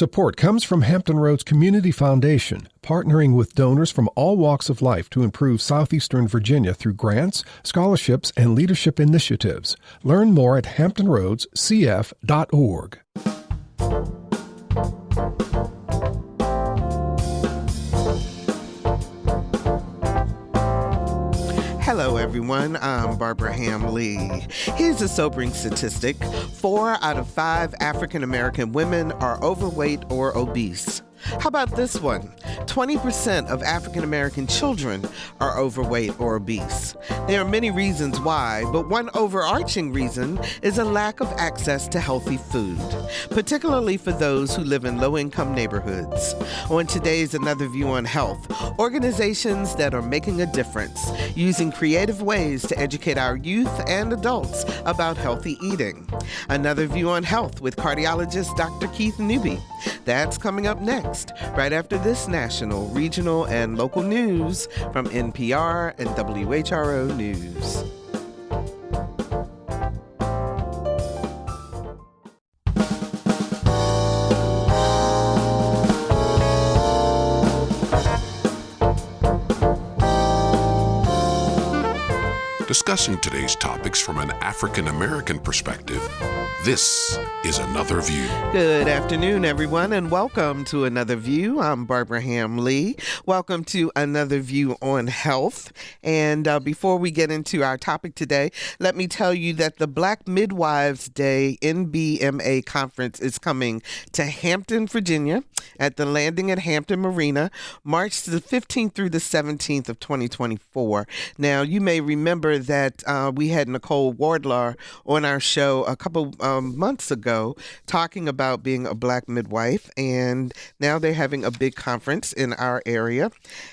Support comes from Hampton Roads Community Foundation, partnering with donors from all walks of life to improve southeastern Virginia through grants, scholarships, and leadership initiatives. Learn more at hamptonroadscf.org. Hello, everyone. I'm Barbara Ham-Lee. Here's a sobering statistic. 4 out of 5 African-American women are overweight or obese. How about this one? 20% of African-American children are overweight or obese. There are many reasons why, but one overarching reason is a lack of access to healthy food, particularly for those who live in low-income neighborhoods. On today's Another View on Health, organizations that are making a difference, using creative ways to educate our youth and adults about healthy eating. Another View on Health with cardiologist Dr. Keith Newby. That's coming up next, right after this national, regional, and local news from NPR and WHRO News. Discussing today's topics from an African-American perspective, this is Another View. Good afternoon, everyone, and welcome to Another View. I'm Barbara Ham-Lee. Welcome to Another View on Health. And before we get into our topic today, let me tell you that the Black Midwives Day NBMA conference is coming to Hampton, Virginia, at the Landing at Hampton Marina, March the 15th through the 17th of 2024. Now, you may remember that we had Nicole Wardlaw on our show a couple months ago talking about being a Black midwife, and now they're having a big conference in our area.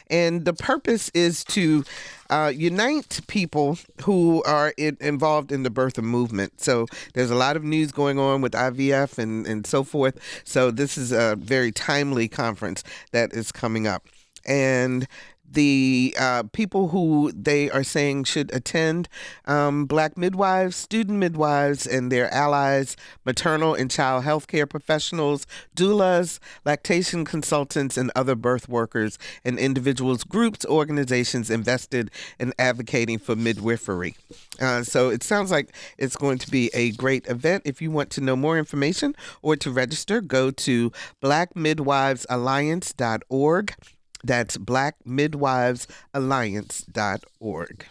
And the purpose is to unite people who are involved in the birth movement. So there's a lot of news going on with IVF and so forth. So this is a very timely conference that is coming up. And the people who they are saying should attend, Black midwives, student midwives, and their allies, maternal and child health care professionals, doulas, lactation consultants, and other birth workers, and individuals, groups, organizations invested in advocating for midwifery. So it sounds like it's going to be a great event. If you want to know more information or to register, go to blackmidwivesalliance.org. That's blackmidwivesalliance.org.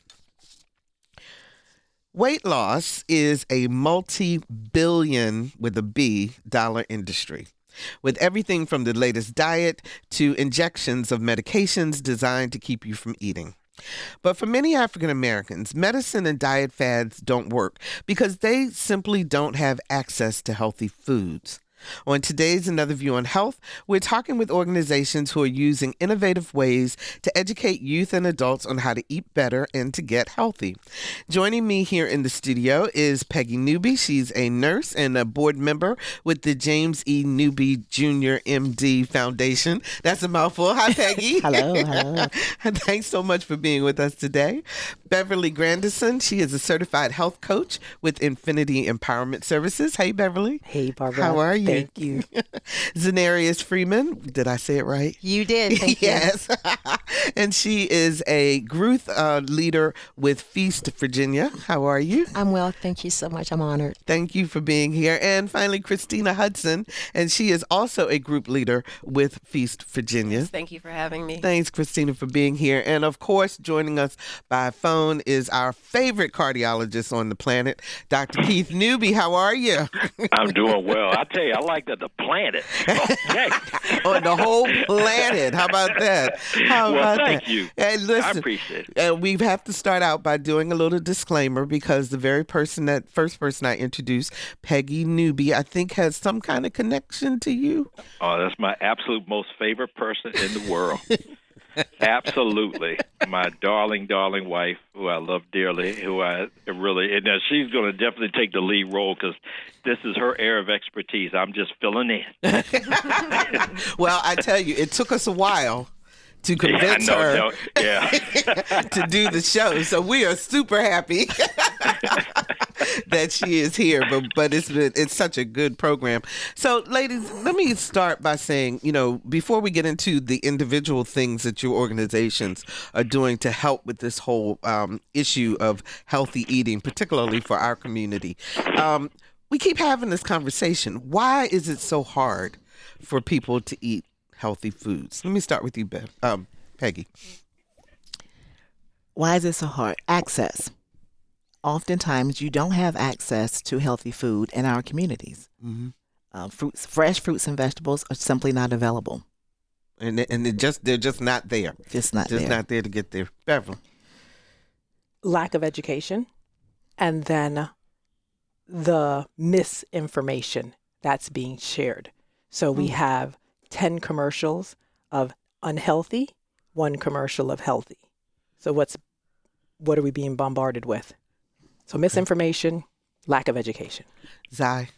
Weight loss is a multi-billion, with a B, dollar industry, with everything from the latest diet to injections of medications designed to keep you from eating. But for many African Americans, medicine and diet fads don't work because they simply don't have access to healthy foods. On today's Another View on Health, we're talking with organizations who are using innovative ways to educate youth and adults on how to eat better and to get healthy. Joining me here in the studio is Peggy Newby. She's a nurse and a board member with the James E. Newby Jr. MD Foundation. That's a mouthful. Hi, Peggy. Hello. Thanks so much for being with us today. Beverly Grandison, she is a certified health coach with Infinity Empowerment Services. Hey, Beverly. Hey, Barbara. How are you? Thank you. Zanarius Freeman, did I say it right? You did. Thank yes. And she is a growth leader with Feast, Virginia. How are you? I'm well. Thank you so much. I'm honored. Thank you for being here. And finally, Christina Hudson, and she is also a group leader with Feast, Virginia. Yes, thank you for having me. Thanks, Christina, for being here. And of course, joining us by phone is our favorite cardiologist on the planet, Dr. Keith Newby. How are you? I'm doing well. I tell you, I like that the planet. Okay. On the whole planet. How about that? Thank you. And listen, I appreciate it. And we have to start out by doing a little disclaimer because the very first person I introduced, Peggy Newby, I think has some kind of connection to you. Oh, that's my absolute most favorite person in the world. Absolutely. My darling wife, who I love dearly, who I really, and she's going to definitely take the lead role because this is her area of expertise. I'm just filling in. Well, I tell you, it took us a while to convince her to do the show. So we are super happy. that she is here, but it's such a good program. So, ladies, let me start by saying, before we get into the individual things that your organizations are doing to help with this whole issue of healthy eating, particularly for our community, we keep having this conversation. Why is it so hard for people to eat healthy foods? Let me start with you, Peggy. Why is it so hard? Access. Oftentimes, you don't have access to healthy food in our communities. Mm-hmm. Fresh fruits and vegetables are simply not available, and they're just not there. Just not there to get there. Beverly. Lack of education, and then the misinformation that's being shared. So we have 10 commercials of unhealthy, 1 commercial of healthy. So what are we being bombarded with? So misinformation, lack of education. Zai.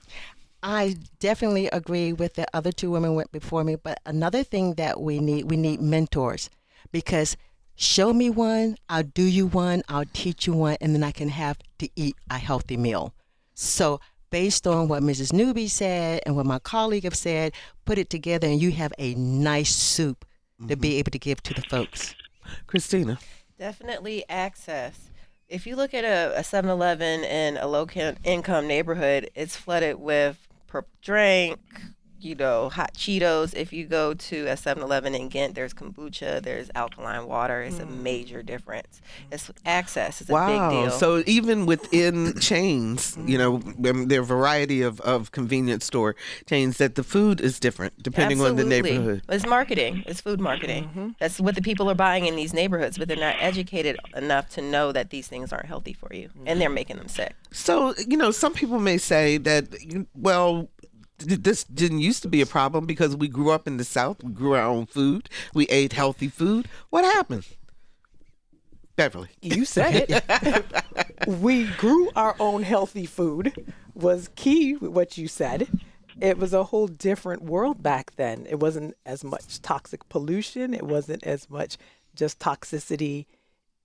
I definitely agree with the other 2 women went before me, but another thing that we need mentors, because show me one, I'll do you one, I'll teach you one, and then I can have to eat a healthy meal. So based on what Mrs. Newby said and what my colleague have said, put it together and you have a nice soup to be able to give to the folks. Christina. Definitely access. If you look at a 7-Eleven in a low-income neighborhood, it's flooded with purple drink, hot Cheetos. If you go to a 7-Eleven in Ghent, there's kombucha, there's alkaline water. It's a major difference. It's access. It's a big deal. So even within chains, there are a variety of convenience store chains that the food is different depending on the neighborhood. It's marketing. It's food marketing. That's what the people are buying in these neighborhoods, but they're not educated enough to know that these things aren't healthy for you, and they're making them sick. So, some people may say that, this didn't used to be a problem because we grew up in the South. We grew our own food. We ate healthy food. What happened? Beverly. You said it. We grew our own healthy food was key, what you said. It was a whole different world back then. It wasn't as much toxic pollution. It wasn't as much just toxicity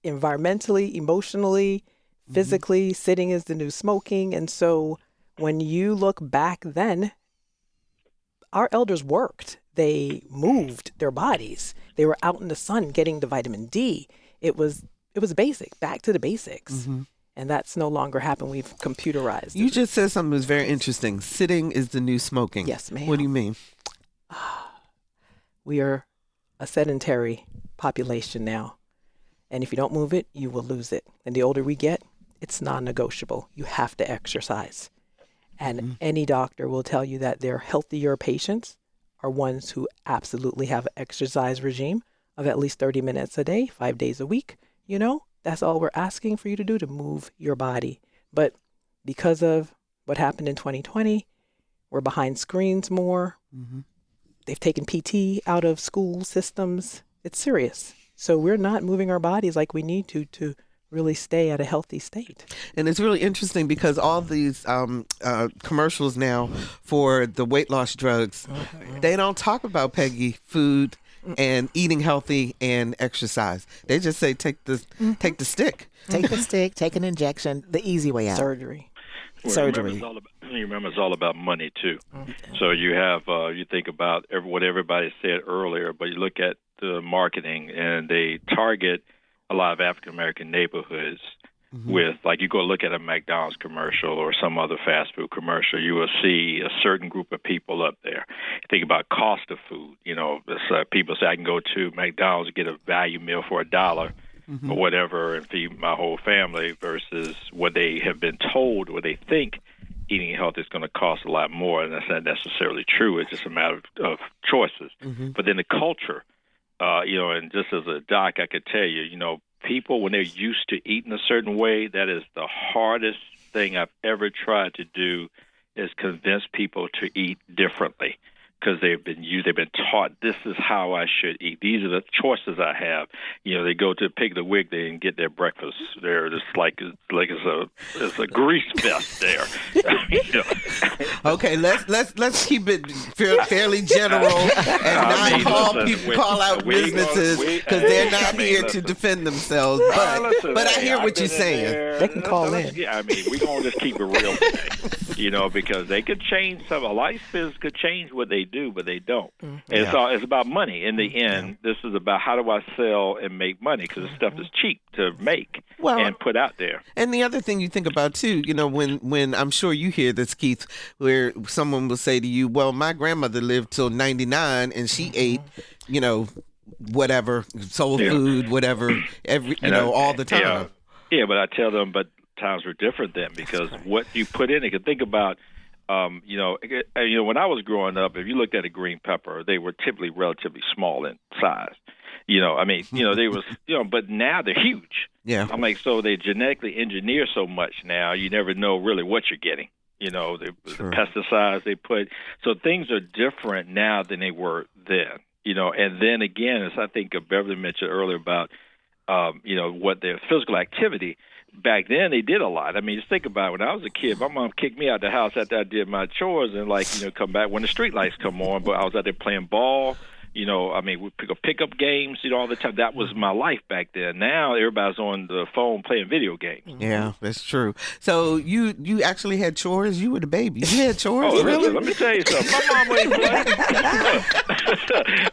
environmentally, emotionally, physically. Sitting is the new smoking. And so when you look back then, our elders worked. They moved their bodies. They were out in the sun getting the vitamin D. It was basic, back to the basics. And that's no longer happened. We've computerized. You just said something that's very interesting. Sitting is the new smoking. Yes, ma'am. What do you mean? We are a sedentary population now. And if you don't move it, you will lose it. And the older we get, it's non-negotiable. You have to exercise. And any doctor will tell you that their healthier patients are ones who absolutely have an exercise regime of at least 30 minutes a day, 5 days a week. That's all we're asking for you to do, to move your body. But because of what happened in 2020, we're behind screens more. They've taken PT out of school systems. It's serious. So we're not moving our bodies like we need to really stay at a healthy state. And it's really interesting because all these commercials now for the weight loss drugs, they don't talk about, Peggy, food and eating healthy and exercise. They just say take the stick. Take the stick, take an injection, the easy way out. Surgery. Remember, it's all about money too. So you have you think about what everybody said earlier, but you look at the marketing and they target a lot of African American neighborhoods with, like, you go look at a McDonald's commercial or some other fast food commercial, you will see a certain group of people up there. Think about cost of food. People say I can go to McDonald's and get a value meal for $1 or whatever and feed my whole family, versus what they have been told, what they think eating healthy is going to cost a lot more. And that's not necessarily true. It's just a matter of choices. But then the culture, and just as a doc, I could tell you, people, when they're used to eating a certain way, that is the hardest thing I've ever tried to do, is convince people to eat differently. because they've been taught this is how I should eat. These are the choices I have. They go to pick the wig and get their breakfast. They're just like it's a grease fest there. Okay, let's keep it fairly general and not call out businesses because they're not here to defend themselves. But I hear what you're saying. They can call in. Yeah, we're gonna just keep it real today. Because they could change some. A life business could change what they do, but they don't. Mm-hmm. It's about money. In the end, this is about how do I sell and make money because the stuff is cheap to make and put out there. And the other thing you think about too, when I'm sure you hear this, Keith, where someone will say to you, "Well, my grandmother lived till 99 and she ate, whatever soul food, whatever all the time." Yeah, but I tell them, but times were different then because what you put in it. Could think about. When I was growing up, if you looked at a green pepper, they were typically relatively small in size. They was, but now they're huge. Yeah. So they genetically engineer so much now, you never know really what you're getting. The pesticides they put. So things are different now than they were then. And then again, as I think Beverly mentioned earlier about, what their physical activity. Back then, they did a lot. Just think about it. When I was a kid, my mom kicked me out the house after I did my chores and, come back when the street lights come on. But I was out there playing ball. We pick up games, all the time. That was my life back then. Now, everybody's on the phone playing video games. Yeah, that's true. So you actually had chores? You were the baby. You had chores? Oh, really? Let me tell you something. My mom ain't play.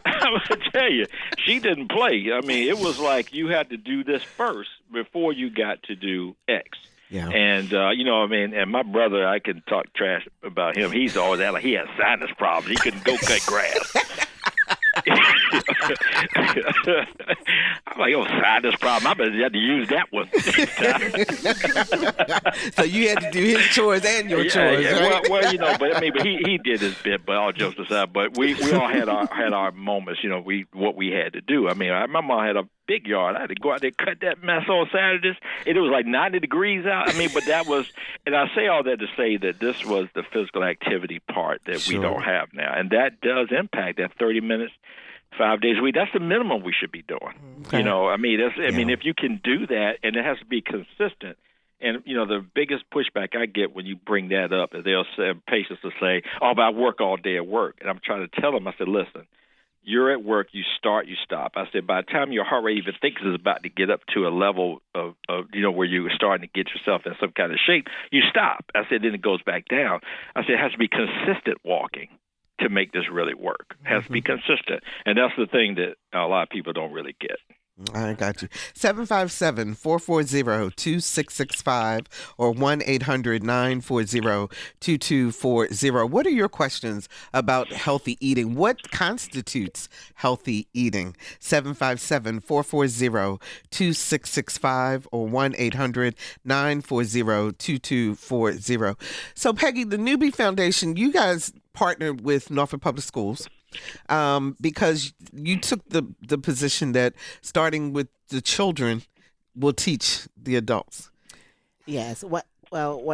I'm going to tell you, she didn't play. It was like you had to do this first before you got to do X. Yeah. And, and my brother, I can talk trash about him. He's always like he has sinus problems. He couldn't go cut grass. I'm like, sinus problem. I better have to use that one. So you had to do his chores and your chores, right? Well, but he did his bit. But all jokes aside, but we all had our moments. What we had to do. My mom had a big yard. I had to go out there cut that mess on Saturdays. And it was like 90 degrees out. But that was, and I say all that to say that this was the physical activity part that we don't have now, and that does impact that 30 minutes. 5 days a week. That's the minimum we should be doing. Okay. If you can do that, and it has to be consistent. And the biggest pushback I get when you bring that up is they'll say, patients will say, "Oh, but I work all day at work," and I'm trying to tell them. I said, "Listen, you're at work. You start, you stop." I said, by the time your heart rate even thinks it's about to get up to a level of where you're starting to get yourself in some kind of shape, you stop. I said, then it goes back down. I said, it has to be consistent walking to make this really work. It has to be consistent. And that's the thing that a lot of people don't really get. I got you. 757-440-2665 or 1-800-940-2240. What are your questions about healthy eating? What constitutes healthy eating? 757-440-2665 or 1-800-940-2240. So, Peggy, the Newby Foundation, you guys partnered with Norfolk Public Schools. Because you took the position that starting with the children will teach the adults. Yes. What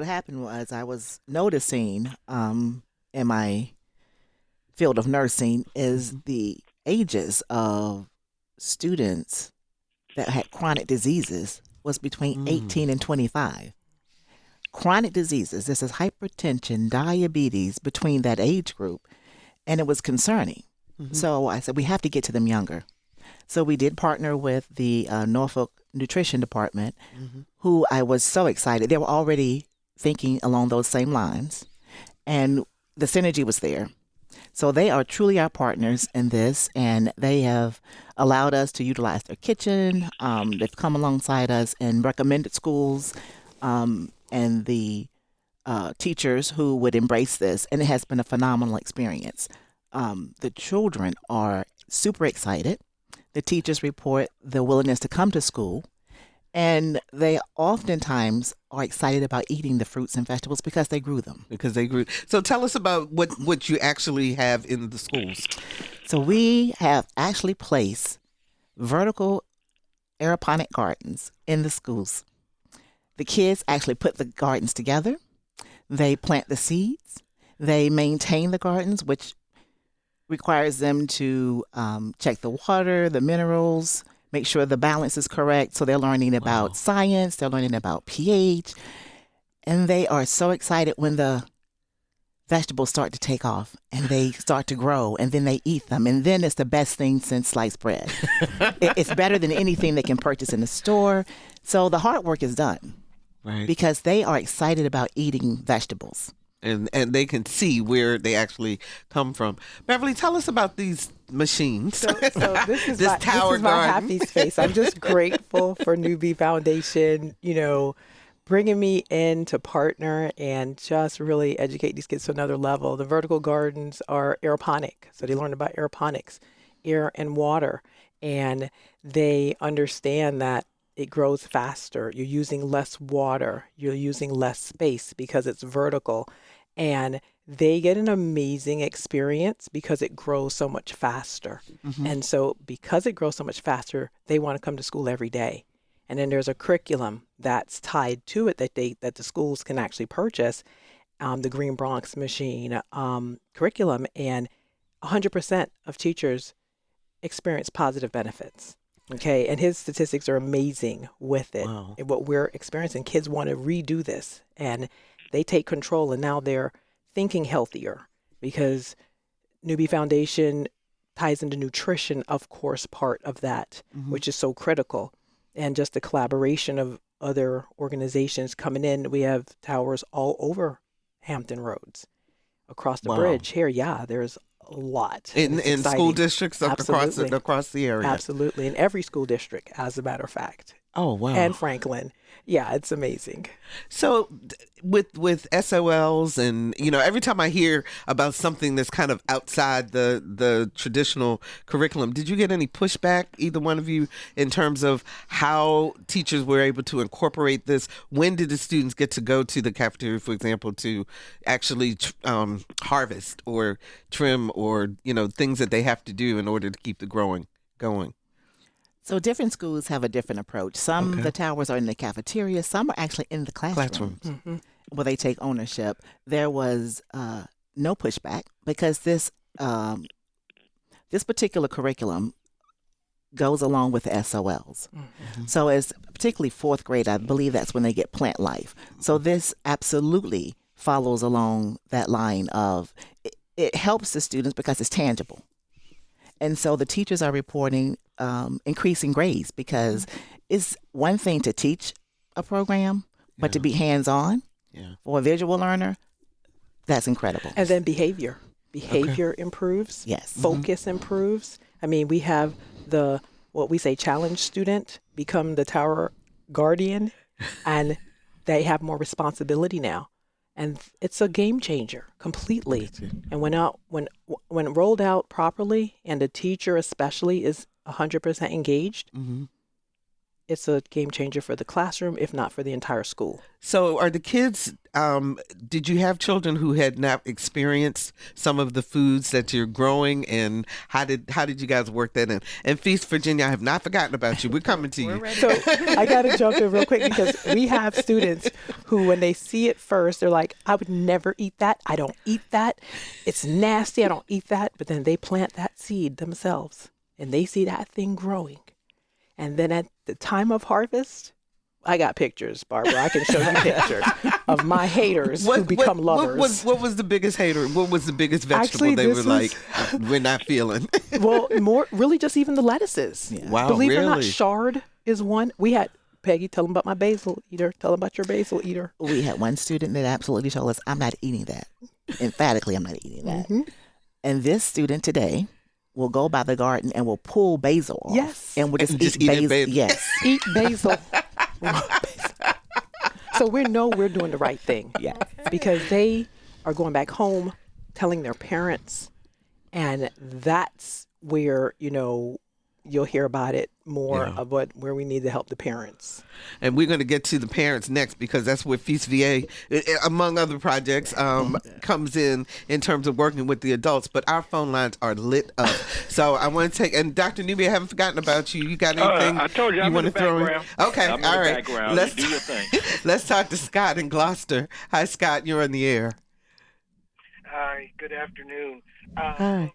happened was I was noticing in my field of nursing is the ages of students that had chronic diseases was between 18 and 25. Chronic diseases, this is hypertension, diabetes between that age group. And it was concerning. Mm-hmm. So I said, we have to get to them younger. So we did partner with the Norfolk Nutrition Department, who I was so excited. They were already thinking along those same lines. And the synergy was there. So they are truly our partners in this. And they have allowed us to utilize their kitchen. They've come alongside us and recommended schools and the teachers who would embrace this, and it has been a phenomenal experience. The children are super excited. The teachers report the willingness to come to school, and they oftentimes are excited about eating the fruits and vegetables because they grew them. So tell us about what you actually have in the schools. So we have actually placed vertical aeroponic gardens in the schools. The kids actually put the gardens together. They plant the seeds. They maintain the gardens, which requires them to check the water, the minerals, make sure the balance is correct. So they're learning about science, they're learning about pH, and they are so excited when the vegetables start to take off and they start to grow, and then they eat them, and then it's the best thing since sliced bread. It's better than anything they can purchase in the store. So the hard work is done, Right. because they are excited about eating vegetables. And they can see where they actually come from. Beverly, tell us about these machines. So this is This tower my garden. happy space. I'm just grateful for Newby Foundation, bringing me in to partner and just really educate these kids to another level. The vertical gardens are aeroponic, so they learn about aeroponics, air and water, and they understand that it grows faster. You're using less water. You're using less space because it's vertical. And they get an amazing experience because it grows so much faster. And so because it grows so much faster, they want to come to school every day. And then there's a curriculum that's tied to it that the schools can actually purchase, the Green Bronx machine curriculum, and 100% of teachers experience positive benefits. Okay, and his statistics are amazing with it. Wow. And what we're experiencing, kids want to redo this, and they take control, and now they're thinking healthier because Newby Foundation ties into nutrition, of course, part of that, which is so critical. And just the collaboration of other organizations coming in. We have towers all over Hampton Roads, across the bridge here. Yeah, there's a lot. In school districts Absolutely. across the area. Absolutely. In every school district, as a matter of fact. Oh, wow. And Franklin. Yeah, it's amazing. So with SOLs and, every time I hear about something that's kind of outside the traditional curriculum, did you get any pushback, either one of you, in terms of how teachers were able to incorporate this? When did the students get to go to the cafeteria, for example, to actually harvest or trim or, things that they have to do in order to keep the growing going? So different schools have a different approach. Some, the towers are in the cafeteria. Some are actually in the classrooms where they take ownership. There was no pushback because this particular curriculum goes along with the SOLs. So it's particularly fourth grade, I believe that's when they get plant life. So this absolutely follows along that line of it helps the students because it's tangible. And so the teachers are reporting increasing grades because it's one thing to teach a program, but to be hands-on for a visual learner, that's incredible. And then behavior improves. Yes. Focus improves. I mean, we have what we say challenge student become the tower guardian, and they have more responsibility now. And it's a game changer completely. And when rolled out properly, and the teacher especially is 100% engaged, it's a game changer for the classroom, if not for the entire school. So are the kids, did you have children who had not experienced some of the foods that you're growing, and how did you guys work that in? And Feast Virginia, I have not forgotten about you. We're coming to you. So I got to jump in real quick because we have students who, when they see it first, they're like, I would never eat that. I don't eat that. It's nasty. I don't eat that. But then they plant that seed themselves and they see that thing growing. And then at the time of harvest, I got pictures, Barbara. I can show you pictures of my haters who become lovers. What was the biggest hater? What was the biggest vegetable they were like, we're not feeling? Well, really just even the lettuces. Yeah. Wow, Believe it or not, really? chard is one. We had, Peggy, tell them about my basil eater. Tell them about your basil eater. We had one student that absolutely told us, I'm not eating that. Emphatically, I'm not eating that. And this student today will go by the garden and will pull basil off. Yes. And we'll just eat eat basil. basil. Yes. Eat basil. So we know we're doing the right thing. Yeah. Because they are going back home, telling their parents, and that's where, you'll hear about it more of where we need to help the parents. And we're going to get to the parents next, because that's where FeastVA, among other projects, comes in terms of working with the adults. But our phone lines are lit up. So I want to take, and Dr. Newby, I haven't forgotten about you. You got anything I told you I'm in the background. Okay, I'm all in the right. background. You do your thing. Let's talk to Scott in Gloucester. Hi, Scott. You're on the air. Hi, good afternoon. Hi.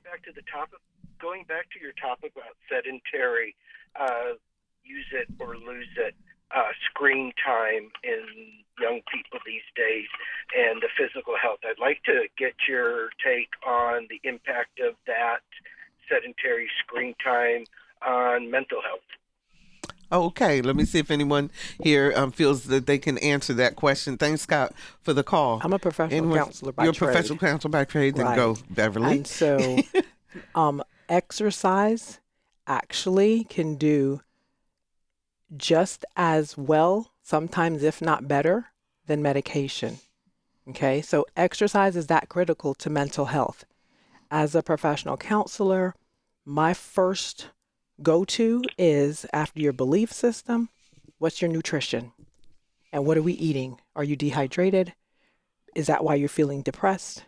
Going back to your topic about sedentary, use it or lose it, screen time in young people these days and the physical health. I'd like to get your take on the impact of that sedentary screen time on mental health. Okay, let me see if anyone here feels that they can answer that question. Thanks, Scott, for the call. I'm a professional counselor by You're a trade. professional counselor by trade. Then Right. go, Beverly. And so exercise actually can do just as well, sometimes if not better, than medication. Okay, so exercise is that critical to mental health. As a professional counselor, my first go-to is, after your belief system, what's your nutrition? And what are we eating? Are you dehydrated? Is that why you're feeling depressed?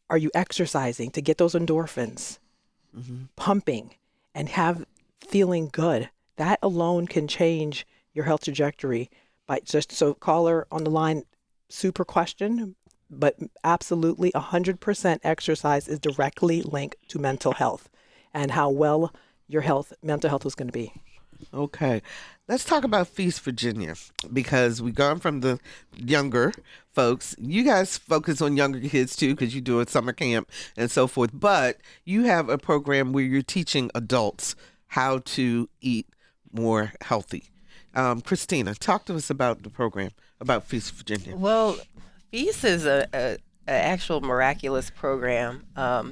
Are you exercising to get those endorphins pumping and have feeling good? That alone can change your health trajectory. So caller on the line, super question, but absolutely 100% exercise is directly linked to mental health and how well your mental health was going to be. Okay. Let's talk about Feast Virginia, because we've gone from the younger folks. You guys focus on younger kids too, because you do a summer camp and so forth. But you have a program where you're teaching adults how to eat more healthy. Christina, talk to us about the program, about Feast Virginia. Well, Feast is a actual miraculous program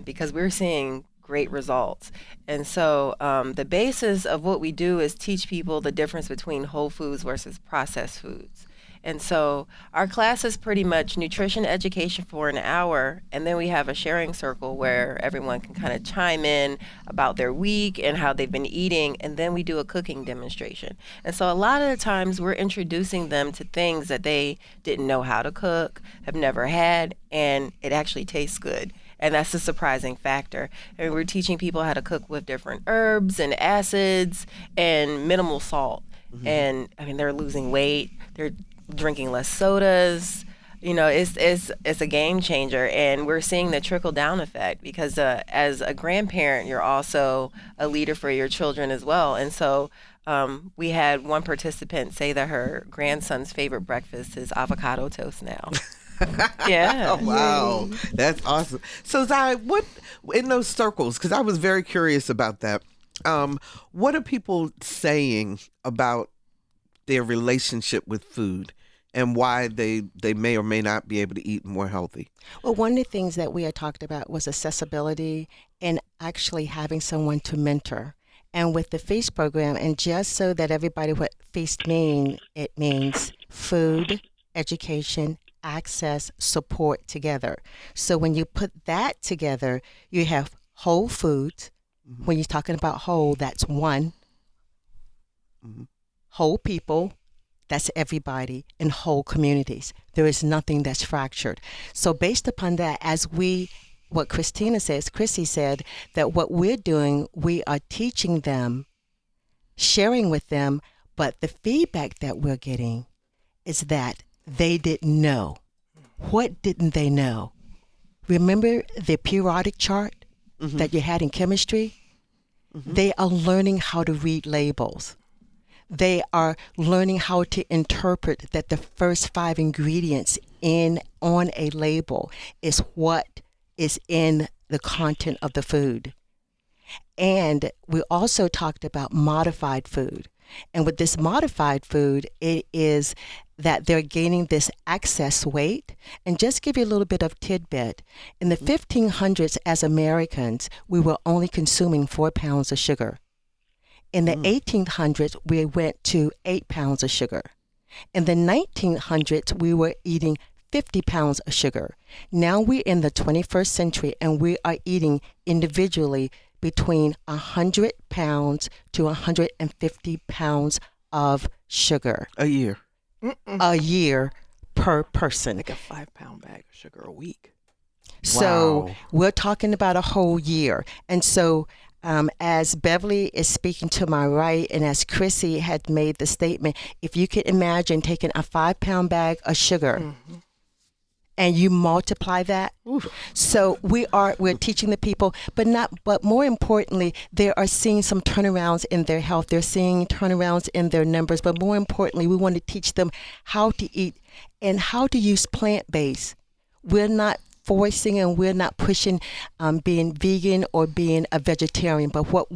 because we're seeing great results. And so the basis of what we do is teach people the difference between whole foods versus processed foods. And so our class is pretty much nutrition education for an hour, and then we have a sharing circle where everyone can kind of chime in about their week and how they've been eating, and then we do a cooking demonstration. And so a lot of the times we're introducing them to things that they didn't know how to cook, have never had, and it actually tastes good. And that's the surprising factor. And we're teaching people how to cook with different herbs and acids and minimal salt. And I mean, they're losing weight. They're drinking less sodas. You know, it's a game changer, and we're seeing the trickle down effect because as a grandparent, you're also a leader for your children as well. And so we had one participant say that her grandson's favorite breakfast is avocado toast now. Yeah. Oh, wow. That's awesome. So, Zai, what in those circles, because I was very curious about that, what are people saying about their relationship with food and why they may or may not be able to eat more healthy? Well, one of the things that we had talked about was accessibility and actually having someone to mentor. And with the Feast program, and just so that everybody what Feast mean, it means food, education, access, support together. So when you put that together, you have whole foods. When you're talking about whole, that's one. Whole people, that's everybody, and whole communities. There is nothing that's fractured. So based upon that, what Chrissy said, that what we're doing, we are teaching them, sharing with them, but the feedback that we're getting is that they didn't know. What didn't they know? Remember the periodic chart that you had in chemistry? They are learning how to read labels. They are learning how to interpret that the first 5 ingredients on a label is what is in the content of the food. And we also talked about modified food. And with this modified food, it is that they're gaining this excess weight. And just give you a little bit of tidbit. In the 1500s, as Americans, we were only consuming 4 pounds of sugar. In the 1800s, we went to 8 pounds of sugar. In the 1900s, we were eating 50 pounds of sugar. Now we're in the 21st century, and we are eating individually between 100 pounds to 150 pounds of sugar. A year. A year per person. Like a 5-pound bag of sugar a week. So Wow. we're talking about a whole year. And so as Beverly is speaking to my right, and as Chrissy had made the statement, if you could imagine taking a 5-pound bag of sugar and you multiply that. So we're teaching the people, but more importantly, they are seeing some turnarounds in their health. They're seeing turnarounds in their numbers, but more importantly, we want to teach them how to eat and how to use plant-based. We're not forcing and we're not pushing being vegan or being a vegetarian, but what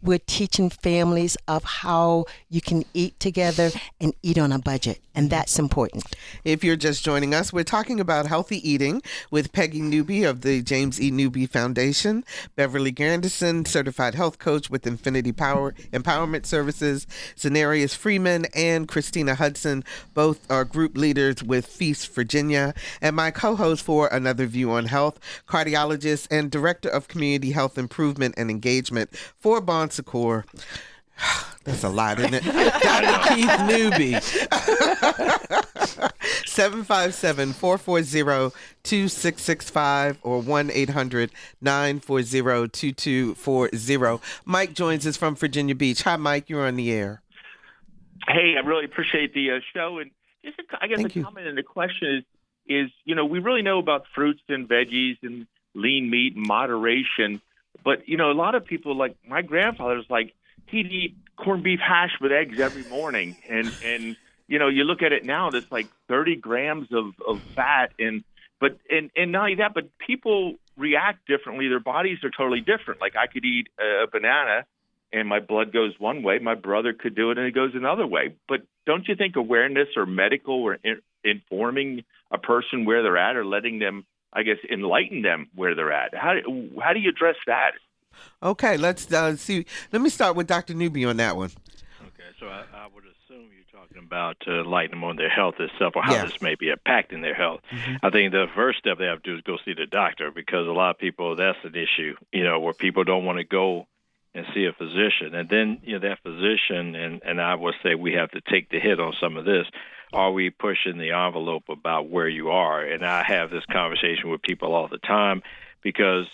we're teaching families of how you can eat together and eat on a budget, and that's important. If you're just joining us, we're talking about healthy eating with Peggy Newby of the James E. Newby Foundation, Beverly Grandison, certified health coach with Infinity Power Empowerment Services, Zenarius Freeman, and Christina Hudson, both are group leaders with Feast Virginia, and my co-host for Another View on Health, cardiologist and director of community health improvement and engagement for Bon Secours. That's a lot, isn't it? Dr. Keith Newby. 757-440-2665 or 1-800-940-2240. Mike joins us from Virginia Beach. Hi, Mike. You're on the air. Hey, I really appreciate the show. And just, I guess, the comment and the question is, we really know about fruits and veggies and lean meat and moderation. But, a lot of people, like my grandfather's like, he'd eat corned beef hash with eggs every morning. And you look at it now, it's like 30 grams of fat. And not only that, but people react differently. Their bodies are totally different. Like I could eat a banana and my blood goes one way. My brother could do it and it goes another way. But don't you think awareness or medical or informing a person where they're at or letting them, I guess, enlighten them where they're at? How do you address that? Okay, let's see. Let me start with Dr. Newby on that one. Okay, so I would assume you're talking about enlightening them on their health itself or how this may be impacting their health. Mm-hmm. I think the first step they have to do is go see the doctor, because a lot of people, that's an issue, where people don't want to go and see a physician. And then, that physician, and I would say we have to take the hit on some of this. Are we pushing the envelope about where you are? And I have this conversation with people all the time, because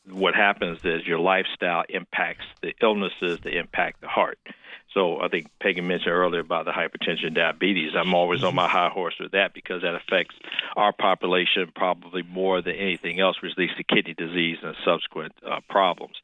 what happens is your lifestyle impacts the illnesses that impact the heart. So I think Peggy mentioned earlier about the hypertension, diabetes. I'm always on my high horse with that, because that affects our population probably more than anything else, which leads to kidney disease and subsequent problems.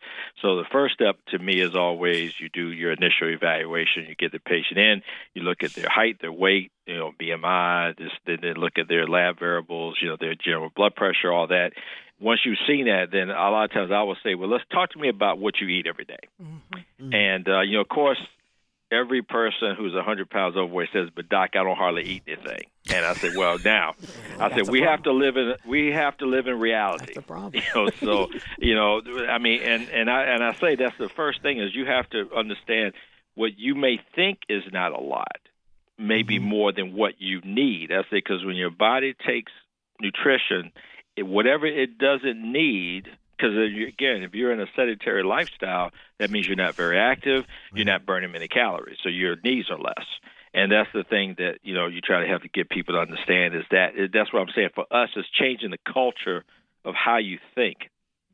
So the first step to me is always you do your initial evaluation. You get the patient in, you look at their height, their weight, BMI, then look at their lab variables, their general blood pressure, all that. Once you've seen that, then a lot of times I will say, well, let's talk to me about what you eat every day. Mm-hmm. And, of course, every person who's 100 pounds overweight says, but doc, I don't hardly eat anything. And I said, well, now, we have to live in reality. That's the problem. So, I mean, and I say that's the first thing is you have to understand what you may think is not a lot, maybe more than what you need. I say, because when your body takes nutrition, whatever it doesn't need, because again, if you're in a sedentary lifestyle, that means you're not very active, you're not burning many calories, so your needs are less. And that's the thing that you try to have to get people to understand is that's what I'm saying. For us, it's changing the culture of how you think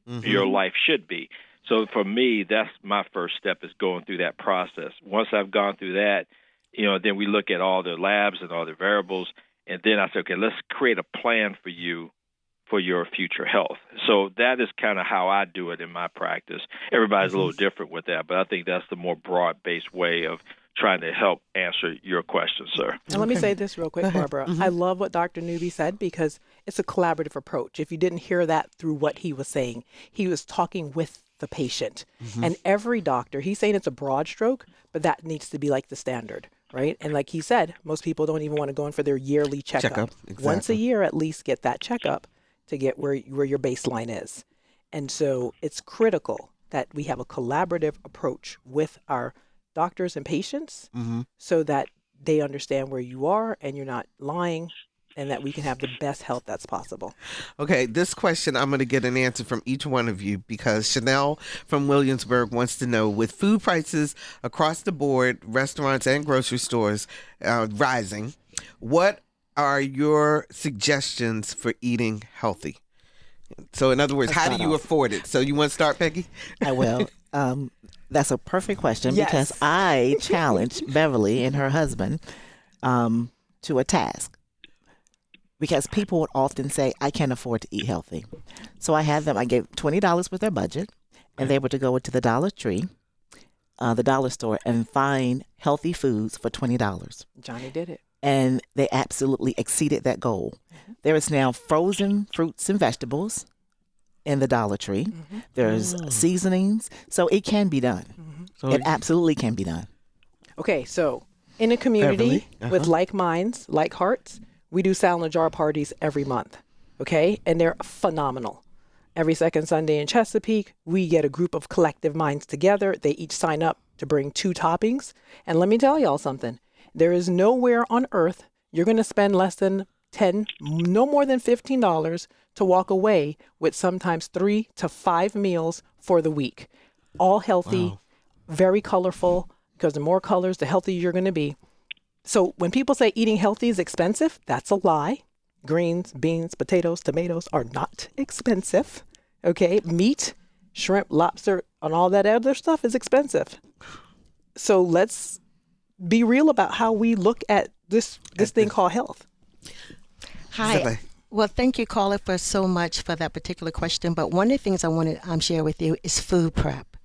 your life should be. So for me, that's my first step, is going through that process. Once I've gone through that, then we look at all the labs and all the variables, and then I say, okay, let's create a plan for you for your future health. So that is kind of how I do it in my practice. Everybody's a little different with that, but I think that's the more broad-based way of trying to help answer your question, sir. And let me say this real quick, Barbara. I love what Dr. Newby said, because it's a collaborative approach. If you didn't hear that through what he was saying, he was talking with the patient. And every doctor, he's saying it's a broad stroke, but that needs to be like the standard, right? And like he said, most people don't even want to go in for their yearly checkup. Exactly. Once a year, at least get that checkup to get where your baseline is. And so it's critical that we have a collaborative approach with our doctors and patients so that they understand where you are and you're not lying, and that we can have the best health that's possible. Okay, this question, I'm going to get an answer from each one of you, because Chanel from Williamsburg wants to know, with food prices across the board, restaurants and grocery stores rising, what are your suggestions for eating healthy? So in other words, how do you afford it? So you want to start, Peggy? I will. That's a perfect question, because I challenged Beverly and her husband to a task. because people would often say, I can't afford to eat healthy. So I gave $20 with their budget, and they were to go into the Dollar Tree, the dollar store, and find healthy foods for $20. Johnny did it. And they absolutely exceeded that goal. There is now frozen fruits and vegetables in the Dollar Tree. There's seasonings. So it can be done. So it absolutely can be done. Okay, so in a community with like minds, like hearts, we do salad jar parties every month, okay? And they're phenomenal. Every second Sunday in Chesapeake, we get a group of collective minds together. They each sign up to bring 2 toppings. And let me tell y'all something. There is nowhere on earth you're going to spend less than no more than $15 to walk away with sometimes 3 to 5 meals for the week. All healthy, very colorful, because the more colors, the healthier you're going to be. So when people say eating healthy is expensive, that's a lie. Greens, beans, potatoes, tomatoes are not expensive. Okay, meat, shrimp, lobster, and all that other stuff is expensive. So let's be real about how we look at this thing called health. Hi. Well, thank you, caller, for so much for that particular question. But one of the things I want to share with you is food prep.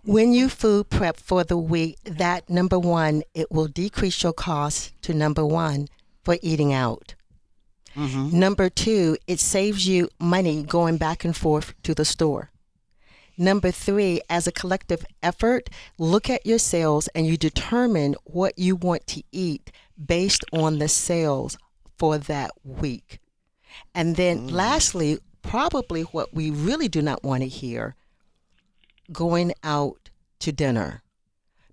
When you food prep for the week, that number one, it will decrease your cost to number one for eating out. Number two, it saves you money going back and forth to the store. Number three, as a collective effort, look at your sales and you determine what you want to eat based on the sales for that week. And then lastly, probably what we really do not want to hear, going out to dinner.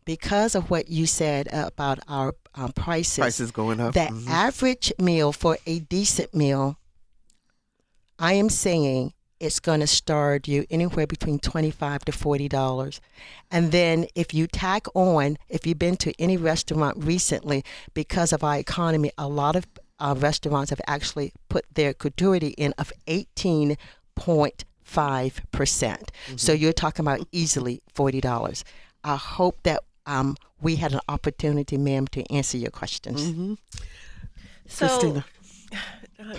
Because of what you said about our prices going up. That average meal for a decent meal, I am saying it's going to start you anywhere between $25 to $40. And then if you tack on, if you've been to any restaurant recently, because of our economy, a lot of restaurants have actually put their gratuity in of 18.5%. So you're talking about easily $40. I hope that we had an opportunity, ma'am, to answer your questions. So Christina.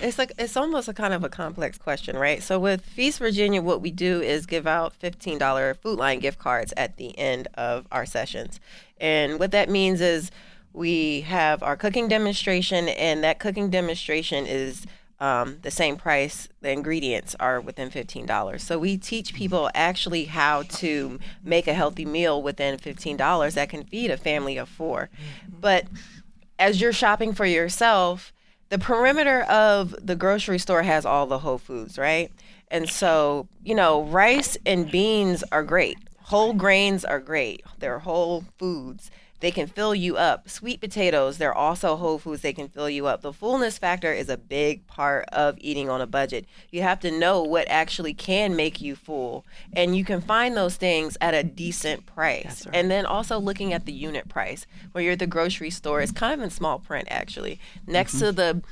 it's almost a kind of a complex question, right? So with Feast Virginia, what we do is give out $15 Food Line gift cards at the end of our sessions. And what that means is we have our cooking demonstration, and that cooking demonstration is the same price. The ingredients are within $15. So we teach people actually how to make a healthy meal within $15 that can feed a family of 4. But as you're shopping for yourself, the perimeter of the grocery store has all the whole foods, right? And so, rice and beans are great. Whole grains are great. They're whole foods. They can fill you up. Sweet potatoes, they're also whole foods. They can fill you up. The fullness factor is a big part of eating on a budget. You have to know what actually can make you full. And you can find those things at a decent price. That's right. And then also looking at the unit price. Where you're at the grocery store, it's kind of in small print, actually. Next to the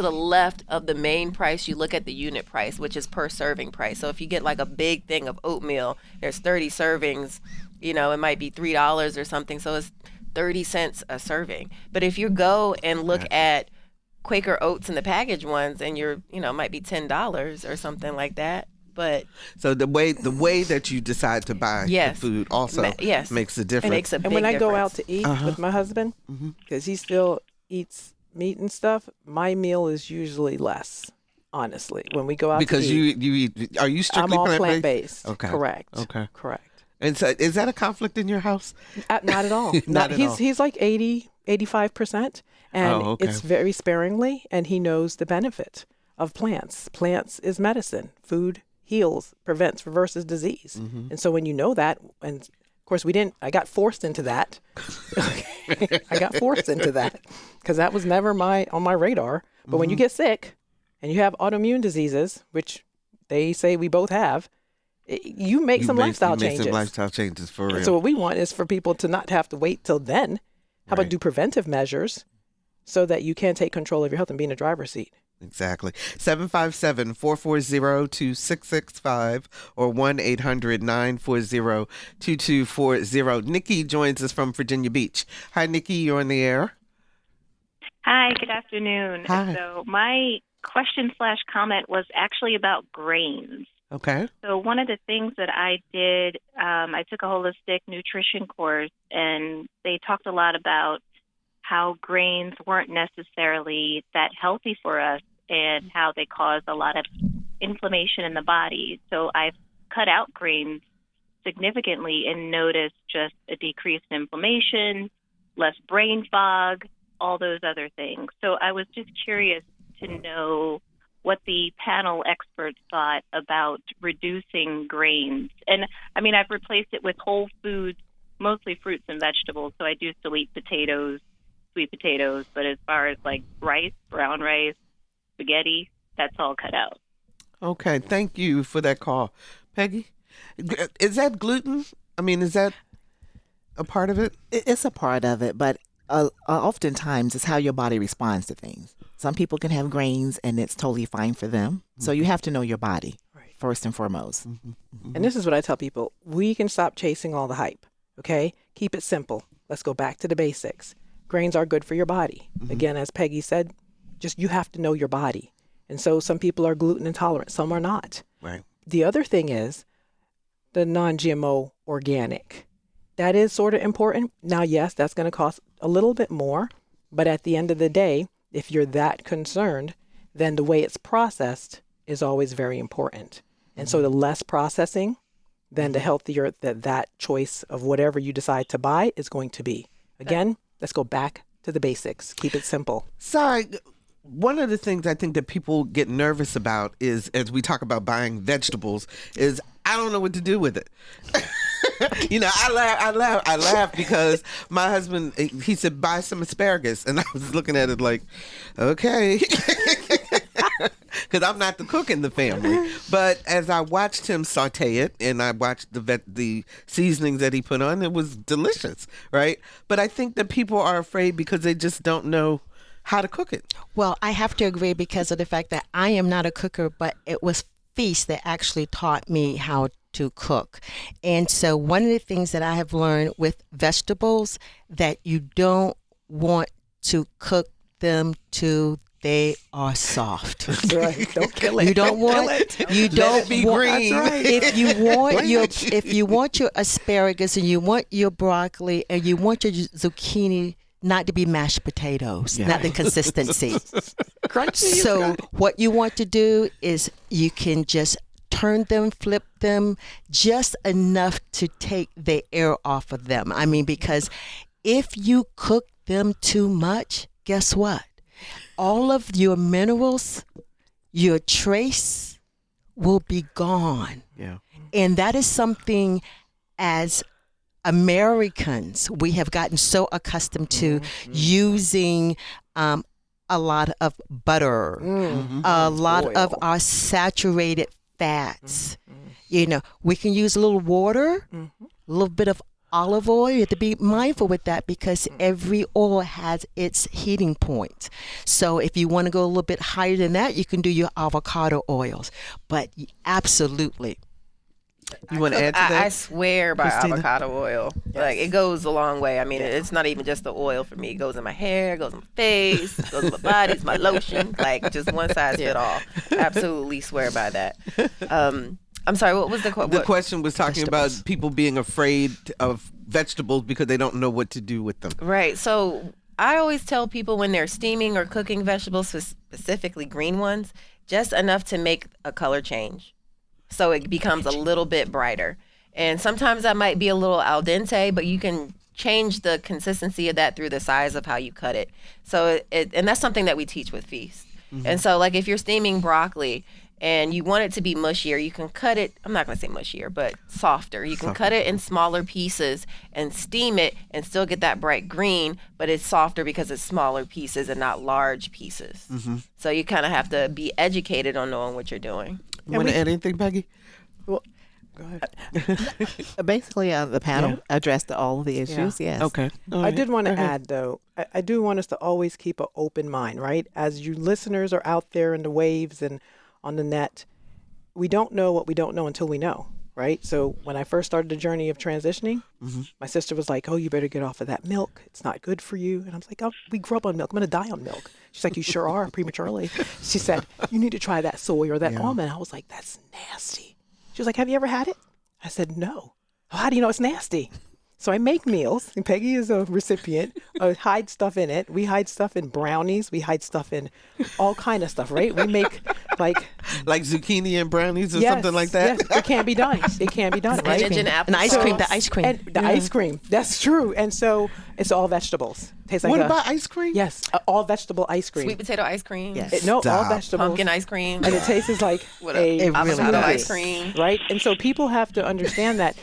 left of the main price, you look at the unit price, which is per serving price. So if you get like a big thing of oatmeal, there's 30 servings. It might be $3 or something. So it's 30 cents a serving. But if you go and look at Quaker Oats and the packaged ones, and it might be $10 or something like that. But so the way that you decide to buy the food also makes a difference. It makes a big And when I go out difference. to eat with my husband, because he still eats meat and stuff, my meal is usually less. Honestly, when we go out because to eat, you eat, are you strictly I'm all plant-based? plant-based. Correct. Okay. Correct. And so is that a conflict in your house? Not at all. Not at all. He's like 85%, and it's very sparingly, and he knows the benefit of plants. Plants is medicine. Food heals, prevents, reverses disease. And so when you know that, and of course I got forced into that. I got forced into that because that was never on my radar. But when you get sick and you have autoimmune diseases, which they say we both have, you make some lifestyle changes. Some lifestyle changes for real. So what we want is for people to not have to wait till then. How about do preventive measures so that you can take control of your health and be in the driver's seat? Exactly. 757-440-2665 or 1-800-940-2240. Nikki joins us from Virginia Beach. Hi, Nikki. You're on the air. Hi. Good afternoon. Hi. So my question/comment was actually about grains. Okay. So one of the things that I did, I took a holistic nutrition course, and they talked a lot about how grains weren't necessarily that healthy for us and how they cause a lot of inflammation in the body. So I've cut out grains significantly and noticed just a decrease in inflammation, less brain fog, all those other things. So I was just curious to know what the panel experts thought about reducing grains. And I mean, I've replaced it with whole foods, mostly fruits and vegetables. So I do still eat potatoes, sweet potatoes, but as far as like rice, brown rice, spaghetti, that's all cut out. Okay, thank you for that call. Peggy, is that gluten? I mean, is that a part of it? It's a part of it, but oftentimes it's how your body responds to things. Some people can have grains and it's totally fine for them. So you have to know your body first and foremost. And this is what I tell people. We can stop chasing all the hype, okay? Keep it simple. Let's go back to the basics. Grains are good for your body. Again, as Peggy said, just you have to know your body. And so some people are gluten intolerant, some are not. Right. The other thing is the non-GMO organic. That is sort of important. Now, yes, that's going to cost a little bit more, but at the end of the day, if you're that concerned, then the way it's processed is always very important. And so the less processing, then the healthier that choice of whatever you decide to buy is going to be. Again, let's go back to the basics. Keep it simple. Sorry, one of the things I think that people get nervous about is, as we talk about buying vegetables, is I don't know what to do with it. You know, I laugh because my husband, he said, buy some asparagus. And I was looking at it like, okay. Because I'm not the cook in the family. But as I watched him saute it and I watched the seasonings that he put on, it was delicious, right? But I think that people are afraid because they just don't know how to cook it. Well, I have to agree because of the fact that I am not a cooker, but it was Feast that actually taught me how to cook. And so one of the things that I have learned with vegetables that you don't want to cook them to they are soft. That's right. Don't kill it. You don't want you don't be want green. That's right. If you want your asparagus and you want your broccoli and you want your zucchini not to be mashed potatoes, not the consistency. Crunchy. So what you want to do is you can just turn them, flip them just enough to take the air off of them. I mean, because if you cook them too much, guess what? All of your minerals, your trace will be gone. Yeah. And that is something as Americans, we have gotten so accustomed to using a lot of butter, a lot Oil. of our saturated fats. You know, we can use a little water, a little bit of olive oil. You have to be mindful with that because every oil has its heating point. So if you want to go a little bit higher than that, you can do your avocado oils. But absolutely. You want to add to that? I swear by Christina? avocado oil. Yes. Like, it goes a long way. I mean, it's not even just the oil for me. It goes in my hair, it goes in my face, it goes in my body, it's my lotion. Like, just one size fit all. Absolutely swear by that. I'm sorry, what was the question? The question was talking about people being afraid of vegetables because they don't know what to do with them. Right. So I always tell people when they're steaming or cooking vegetables, specifically green ones, just enough to make a color change. So it becomes a little bit brighter. And sometimes that might be a little al dente, but you can change the consistency of that through the size of how you cut it. So and that's something that we teach with Feast. And so, like, if you're steaming broccoli and you want it to be mushier, you can cut it, I'm not going to say mushier, but softer. You can cut it in smaller pieces and steam it and still get that bright green, but it's softer because it's smaller pieces and not large pieces. So you kind of have to be educated on knowing what you're doing. You want to add anything, Peggy? Well, Go ahead. basically, the panel addressed all of the issues. Yes. Okay. I did want to add, though, I do want us to always keep an open mind, right? As you listeners are out there in the waves and on the net, we don't know what we don't know until we know. right? So when I first started the journey of transitioning, my sister was like, oh, you better get off of that milk. It's not good for you. And I was like, oh, we grew up on milk. I'm going to die on milk. She's like, you sure are, prematurely. She said, you need to try that soy or that almond. I was like, that's nasty. She was like, have you ever had it? I said, no. Oh, how do you know it's nasty? So I make meals, and Peggy is a recipient. I hide stuff in it. We hide stuff in brownies. We hide stuff in all kind of stuff, right? We make like zucchini and brownies or something like that. Yes, it can be done. It can be done, right? And ice cream. The ice cream. And the ice cream. That's true. And so it's all vegetables. Tastes like what about ice cream? Yes, all vegetable ice cream. Sweet potato ice cream. Yes. All vegetables. Pumpkin ice cream. And it tastes like avocado ice cream. Right? And so people have to understand that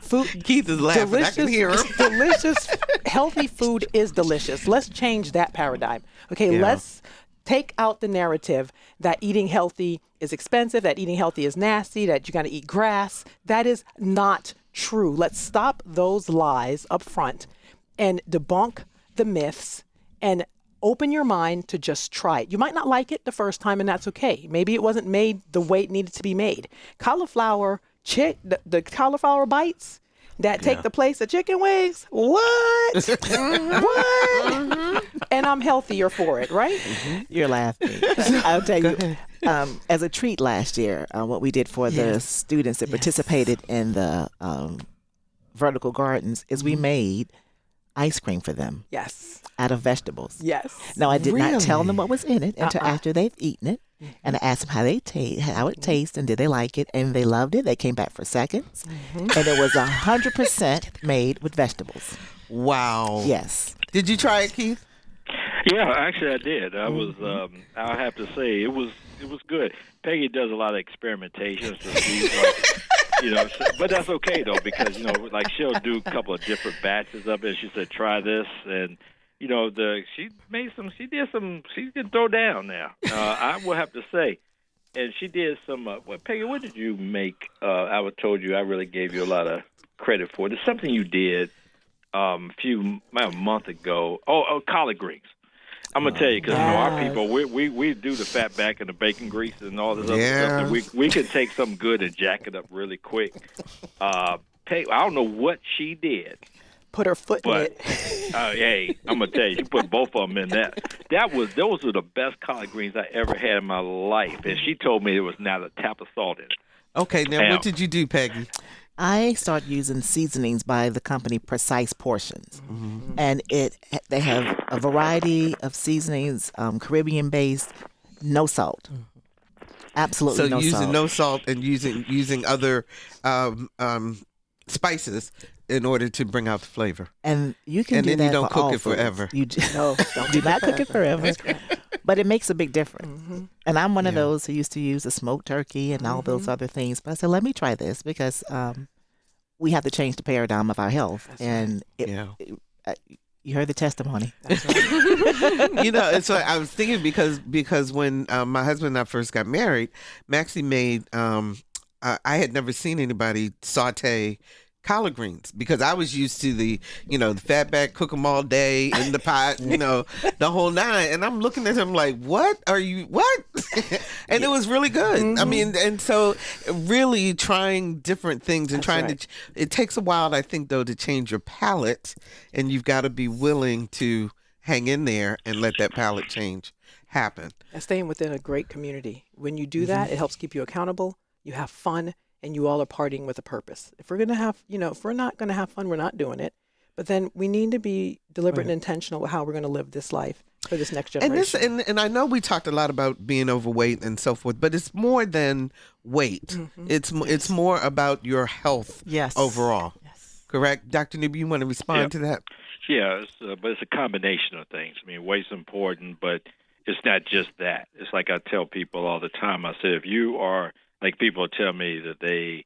food. Keith is laughing. I can hear him. Delicious, healthy food is delicious. Let's change that paradigm. Okay, let's take out the narrative that eating healthy is expensive, that eating healthy is nasty, that you got to eat grass. That is not true. Let's stop those lies up front and debunk the myths and open your mind to just try it. You might not like it the first time, and that's okay. Maybe it wasn't made the way it needed to be made. Cauliflower, the cauliflower bites that take the place of chicken wings. What? What? And I'm healthier for it, right? You're laughing. I'll tell you, as a treat last year, what we did for the students that participated in the vertical gardens is we made ice cream for them. Yes. Out of vegetables. Yes. Now, I did not tell them what was in it until after they've eaten it. And I asked them how it tastes, and did they like it, and they loved it. They came back for seconds, and it was 100% made with vegetables. Wow. Yes. Did you try it, Keith? Yeah, actually I did. I was. I have to say it was good. Peggy does a lot of experimentation, so she's like, but that's okay though, because like she'll do a couple of different batches of it. She said, "Try this," and she can throw down now. I will have to say, and she did some. Peggy, what did you make? I told you I really gave you a lot of credit for it. It's something you did a month ago. Oh, collard greens. I'm gonna tell you, because our people, we do the fat back and the bacon grease and all this other stuff. So we can take something good and jack it up really quick. I don't know what she did. Put her foot in it. Hey, I'm gonna tell you, she put both of them in that. Those were the best collard greens I ever had in my life, and she told me there was not a tap of salt in it. Okay, now what did you do, Peggy? I started using seasonings by the company Precise Portions, and they have a variety of seasonings, Caribbean-based, no salt. Absolutely no salt. So using no salt and using other spices in order to bring out the flavor. And you can do that. And then you don't cook it forever. No, do not cook it forever. But it makes a big difference. And I'm one of those who used to use a smoked turkey and all those other things. But I said, let me try this, because we have to change the paradigm of our health. That's and you heard the testimony. That's right. So I was thinking because when my husband and I first got married, Maxie made, I had never seen anybody saute collard greens, because I was used to the fat back, cook them all day in the pot, the whole nine. And I'm looking at him like, what? And it was really good. I mean, and so really trying different things and it takes a while, I think, though, to change your palate, and you've got to be willing to hang in there and let that palate change happen. And staying within a great community. When you do that, it helps keep you accountable. You have fun. And you all are partying with a purpose. If we're going to have, if we're not going to have fun, we're not doing it. But then we need to be deliberate and intentional with how we're going to live this life for this next generation. And I know we talked a lot about being overweight and so forth, but it's more than weight. It's more about your health overall. Yes. Correct? Dr. Newby, you want to respond to that? Yeah, but it's a combination of things. I mean, weight's important, but it's not just that. It's like I tell people all the time. I say, if you are, like, people tell me that they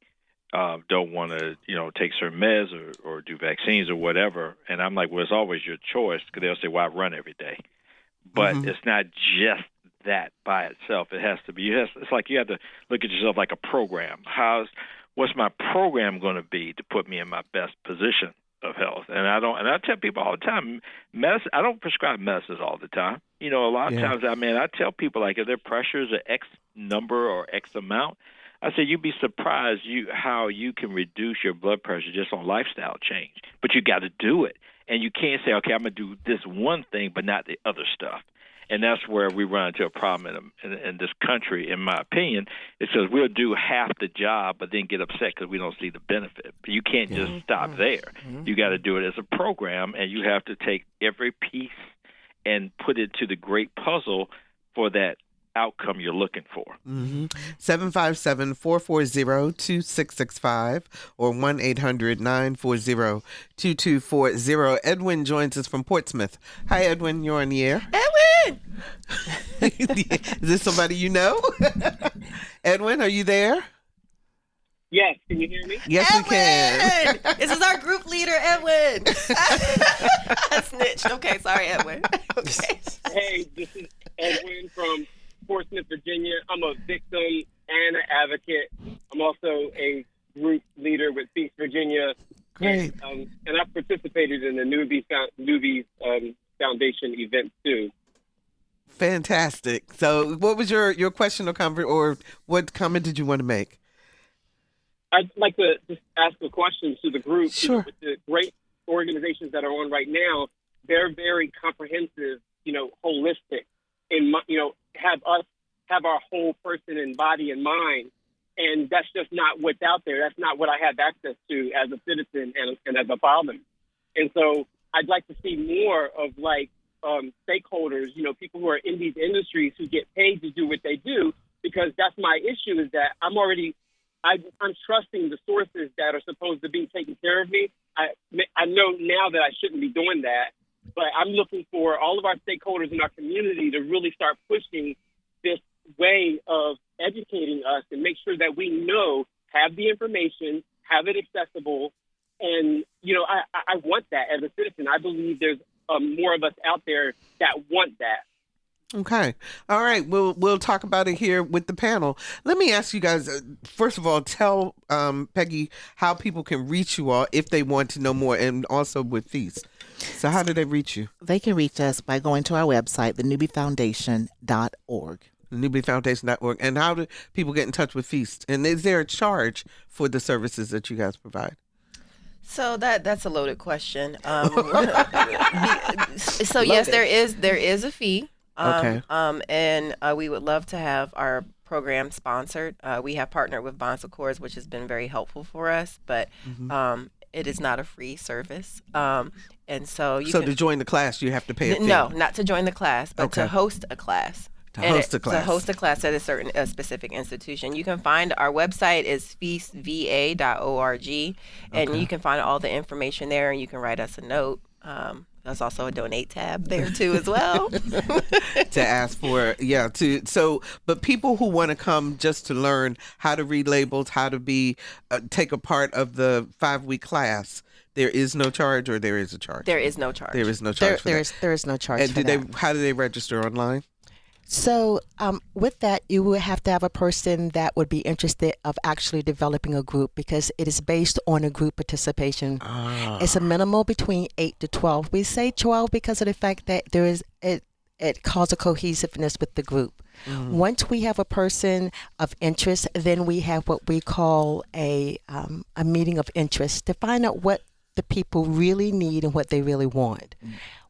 don't want to, take certain meds or do vaccines or whatever. And I'm like, well, it's always your choice, because they'll say, well, I run every day. But it's not just that by itself. It has to be, it's like you have to look at yourself like a program. What's my program going to be to put me in my best position of health? And I tell people all the time, I don't prescribe medicines all the time. A lot of times, I tell people, like, if their pressure is X number or X amount, I said, you'd be surprised how you can reduce your blood pressure just on lifestyle change. But you got to do it. And you can't say, okay, I'm going to do this one thing but not the other stuff. And that's where we run into a problem in this country, in my opinion. It says we'll do half the job but then get upset because we don't see the benefit. But you can't just stop there. You got to do it as a program, and you have to take every piece and put it to the great puzzle for that outcome you're looking for. 757-440-2665 or 1-800-940-2240. Edwin joins us from Portsmouth. Hi, Edwin. You're on the air. Edwin! Is this somebody you know? Edwin, are you there? Yes. Can you hear me? Yes, Edwin! we can. This is our group leader, Edwin. I snitched. Okay, sorry, Edwin. Okay. Hey, this is Edwin from Portsmouth, Virginia. I'm a victim and an advocate. I'm also a group leader with Feast Virginia. Great. And I've participated in the Newby Foundation event too. Fantastic. So what was your question or comment, or what comment did you want to make? I'd like to just ask a question to the group. Sure. With the great organizations that are on right now, they're very comprehensive, holistic, and have our whole person and body and mind. And that's just not what's out there. That's not what I have access to as a citizen and as a father. And so I'd like to see more of stakeholders, people who are in these industries who get paid to do what they do, because that's my issue, is that I'm trusting the sources that are supposed to be taking care of me. I know now that I shouldn't be doing that, but I'm looking for all of our stakeholders in our community to really start pushing this way of educating us and make sure that we have the information, have it accessible. And, I want that as a citizen. I believe there's more of us out there that want that. Okay. All right. We'll talk about it here with the panel. Let me ask you guys, first of all, tell Peggy how people can reach you all if they want to know more, and also with Feast. So how do they reach you? They can reach us by going to our website, thenewbyfoundation.org. Newbyfoundation.org. And how do people get in touch with Feast? And is there a charge for the services that you guys provide? So that's a loaded question. Yes, there is a fee. Okay. And we would love to have our program sponsored. We have partnered with Bonds Accords, which has been very helpful for us, but it is not a free service. And so to join the class, you have to pay a fee? No, not to join the class, but to host a class. To host a class at a specific institution. You can find our website is feastvA.org, and you can find all the information there, and you can write us a note. There's also a donate tab there too as well. To ask for, but people who want to come just to learn how to read labels, how to take a part of the 5-week class, there is no charge, or there is a charge? There is no charge. There is no charge. There is no charge. And how do they register online? So with that, you would have to have a person that would be interested of actually developing a group, because it is based on a group participation. It's a minimal between 8 to 12. We say 12 because of the fact that it causes a cohesiveness with the group. Once we have a person of interest, then we have what we call a meeting of interest to find out what the people really need and what they really want.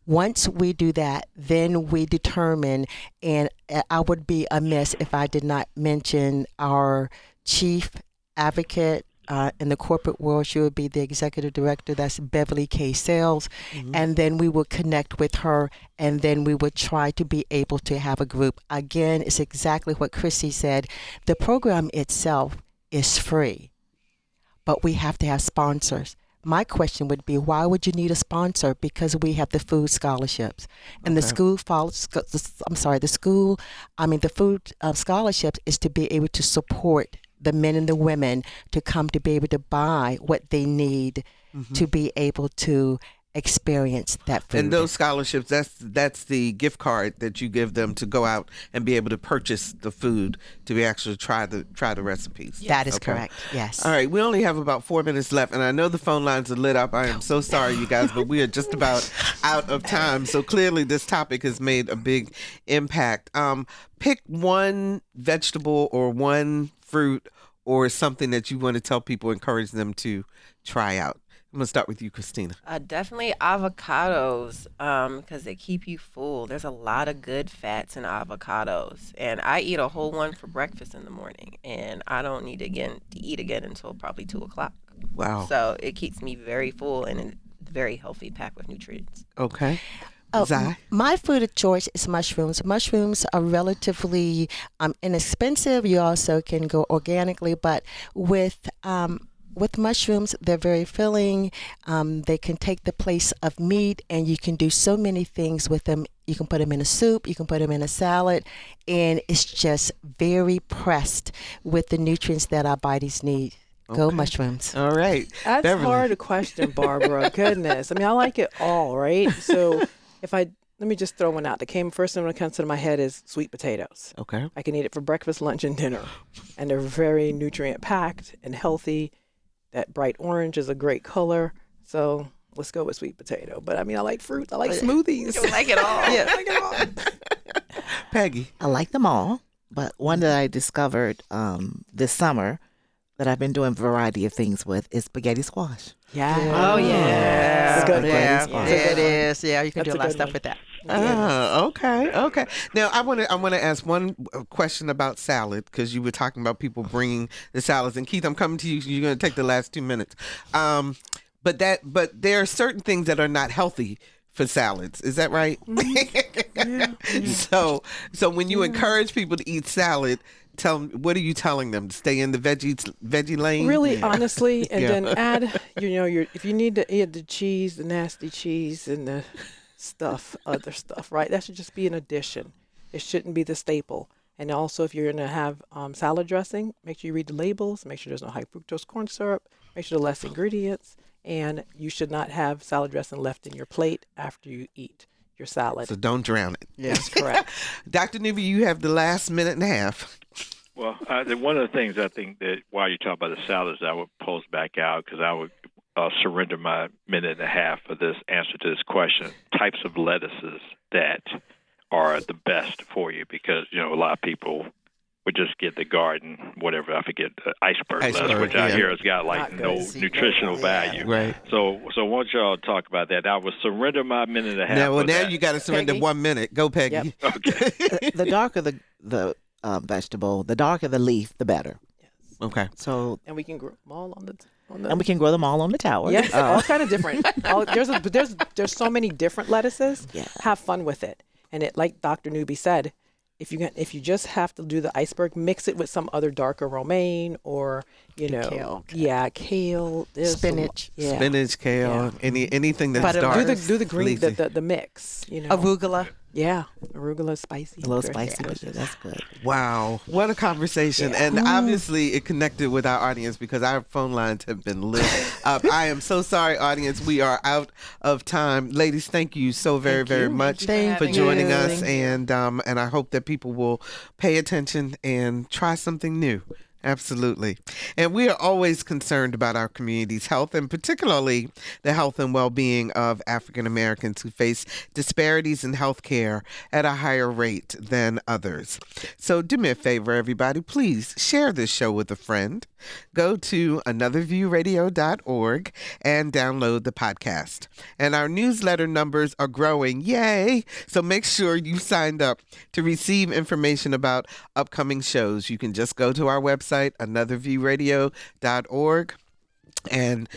Once we do that, then we determine, and I would be amiss if I did not mention our chief advocate in the corporate world. She would be the executive director. That's Beverly K. Sales. And then we would connect with her, and then we would try to be able to have a group. Again, it's exactly what Chrissy said. The program itself is free, but we have to have sponsors. My question would be, why would you need a sponsor? Because we have the food scholarships, and the food scholarships is to be able to support the men and the women to come to be able to buy what they need to be able to experience that food. And those scholarships, that's the gift card that you give them to go out and be able to purchase the food to be actually try the recipes. That is correct. Yes. All right, we only have about 4 minutes left, and I know the phone lines are lit up. I am so sorry, you guys, but we are just about out of time. So clearly this topic has made a big impact. Pick one vegetable or one fruit or something that you want to tell people, encourage them to try out? I'm going to start with you, Christina. Definitely avocados, because they keep you full. There's a lot of good fats in avocados. And I eat a whole one for breakfast in the morning, and I don't need to eat again until probably 2 o'clock. Wow. So it keeps me very full and very healthy, packed with nutrients. Okay. My food of choice is mushrooms. Mushrooms are relatively inexpensive. You also can go organically, but with mushrooms, they're very filling. They can take the place of meat, and you can do so many things with them. You can put them in a soup, you can put them in a salad, and it's just very pressed with the nutrients that our bodies need. Go mushrooms. All right. That's Beverly. hard to question, Barbara. Goodness. I mean, I like it all, right? So let me just throw one out. The first thing that comes to my head is sweet potatoes. Okay. I can eat it for breakfast, lunch, and dinner. And they're very nutrient packed and healthy. That bright orange is a great color. So let's go with sweet potato. But I mean, I like fruit. I like smoothies. You like it all. Yeah, I like it all. Peggy. I like them all, but one that I discovered this summer that I've been doing a variety of things with is spaghetti squash. Yeah. Oh, yeah. It's a good Yeah, one. it is. Yeah, you can That's do a a lot of good stuff one. with that. Okay. Now I want to ask one question about salad, because you were talking about people bringing the salads. And Keith, I'm coming to you. You're going to take the last 2 minutes. But there are certain things that are not healthy for salads. Is that right? Mm-hmm. So when you encourage people to eat salad, what are you telling them? To stay in the veggie lane? Really, honestly, and then add, if you need to add the cheese, the nasty cheese, and the other stuff, right? That should just be an addition. It shouldn't be the staple. And also, if you're going to have salad dressing, make sure you read the labels, make sure there's no high fructose corn syrup, make sure the less ingredients, and you should not have salad dressing left in your plate after you eat your salad. So don't drown it. Yes, correct. Dr. Newby, you have the last minute and a half. Well, one of the things I think that while you talk about the salads, I would pose back out, because I would surrender my minute and a half for this answer to this question. Types of lettuces that are the best for you, because a lot of people would just get the garden, whatever, I forget, iceberg lettuce, which I hear has got no nutritional value. Right. So why don't y'all talk about that? I would surrender my minute and a half. Now you got to surrender 1 minute. Go, Peggy. Yep. Okay. The darker the vegetable, the darker the leaf, the better. Yes. Okay. So And we can grow them all on the and we can grow them all on the tower. Yes, all kind of different. There's so many different lettuces. Yeah. Have fun with it. And like Dr. Newby said, if you just have to do the iceberg, mix it with some other darker romaine or Kale. Yeah, kale, Spinach. Spinach, kale, anything that's But dark. Do the green, leafy. the mix. Arugula. Yeah, arugula is spicy. A little Very spicy, but delicious. that's good. Wow, what a conversation. And obviously it connected with our audience, because our phone lines have been lit up. I am so sorry, audience. We are out of time. Ladies, thank you so very much for joining us. And I hope that people will pay attention and try something new. Absolutely. And we are always concerned about our community's health, and particularly the health and well-being of African Americans who face disparities in health care at a higher rate than others. So do me a favor, everybody. Please share this show with a friend. Go to anotherviewradio.org and download the podcast. And our newsletter numbers are growing. Yay! So make sure you signed up to receive information about upcoming shows. You can just go to our website, anotherviewradio.org. and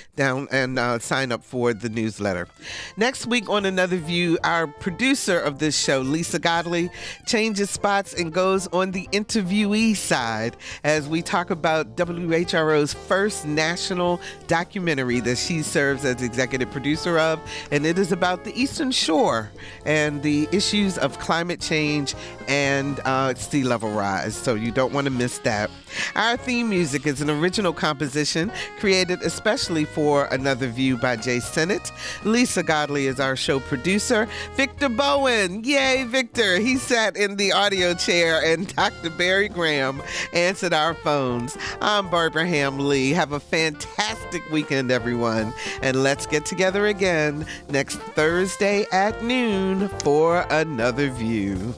sign up for the newsletter. Next week on Another View, our producer of this show, Lisa Godley, changes spots and goes on the interviewee side as we talk about WHRO's first national documentary that she serves as executive producer of, and it is about the Eastern Shore and the issues of climate change and sea level rise, so you don't want to miss that. Our theme music is an original composition created especially for Another View by Jay Sennett. Lisa Godley is our show producer. Victor Bowen, yay Victor, he sat in the audio chair, and Dr. Barry Graham answered our phones. I'm Barbara Ham Lee. Have a fantastic weekend, everyone, and let's get together again next Thursday at noon for Another View.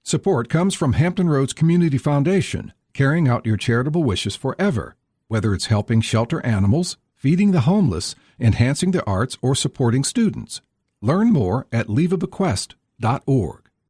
Support comes from Hampton Roads Community Foundation, carrying out your charitable wishes forever, whether it's helping shelter animals, feeding the homeless, enhancing the arts, or supporting students. Learn more at leaveabequest.org.